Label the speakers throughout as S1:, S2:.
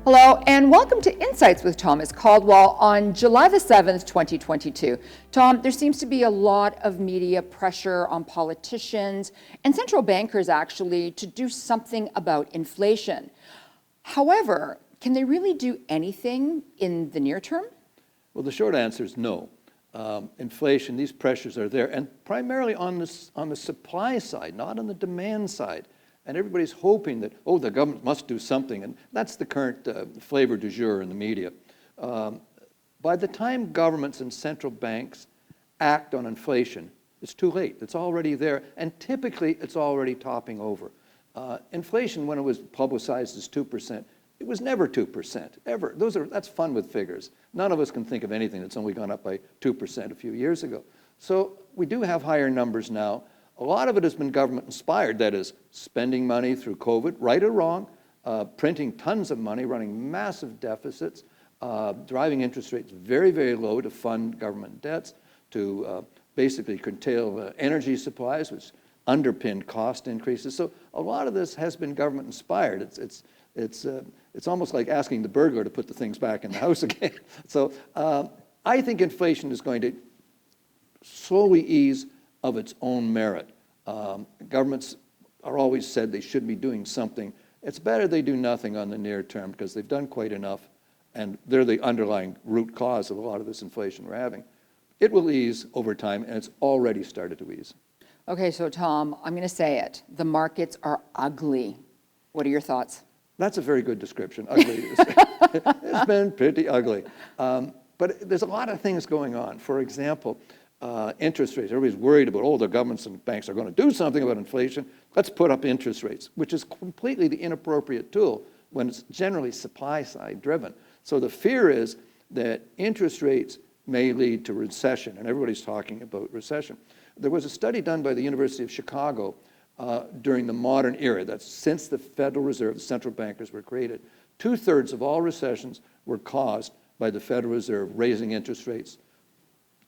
S1: Hello, and welcome to Insights with Thomas Caldwell on July the 7th, 2022. Tom, there seems to be a lot of media pressure on politicians and central bankers, actually, to do something about inflation. However, can they really do anything in the near term?
S2: Well, the short answer is no. Inflation, these pressures are there, and primarily on the supply side, not on the demand side. And everybody's hoping that, oh, the government must do something, and that's the current flavor du jour in the media. By the time governments and central banks act on inflation, it's too late. It's already there, and typically it's already topping over. Inflation, when it was publicized as 2%, it was never 2%, ever. That's fun with figures. None of us can think of anything that's only gone up by 2% a few years ago. So we do have higher numbers now. A lot of it has been government-inspired, that is, spending money through COVID, right or wrong, printing tons of money, running massive deficits, driving interest rates very, very low to fund government debts, to basically curtail energy supplies, which underpinned cost increases. So a lot of this has been government-inspired. It's almost like asking the burglar to put the things back in the house again. So I think inflation is going to slowly ease of its own merit. Governments are always said they should be doing something. It's better they do nothing on the near term because they've done quite enough, and they're the underlying root cause of a lot of this inflation we're having. It will ease over time, and it's already started to ease.
S1: Okay, so Tom, I'm going to say it. The markets are ugly. What are your thoughts?
S2: That's a very good description, ugly. It's been pretty ugly. But there's a lot of things going on. For example, interest rates. Everybody's worried about, oh, the governments and banks are going to do something about inflation. Let's put up interest rates, which is completely the inappropriate tool when it's generally supply-side driven. So the fear is that interest rates may lead to recession, and everybody's talking about recession. There was a study done by the University of Chicago during the modern era, that's since the Federal Reserve, the central bankers were created. 2/3 of all recessions were caused by the Federal Reserve raising interest rates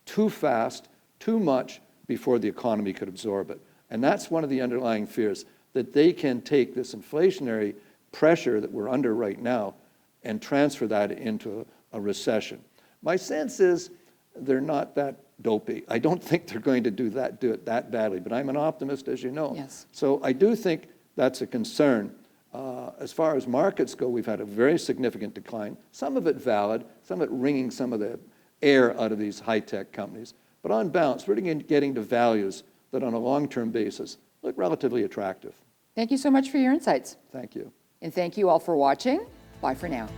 S2: too fast, too much, before the economy could absorb it. And that's one of the underlying fears, that they can take this inflationary pressure that we're under right now and transfer that into a recession. My sense is they're not that dopey. I don't think they're going to do it that badly, but I'm an optimist, as you know.
S1: Yes.
S2: So I do think that's a concern. As far as markets go, we've had a very significant decline, some of it valid, some of it wringing some of the air out of these high-tech companies. But on balance, we're getting to values that on a long-term basis look relatively attractive.
S1: Thank you so much for your insights.
S2: Thank you.
S1: And thank you all for watching. Bye for now.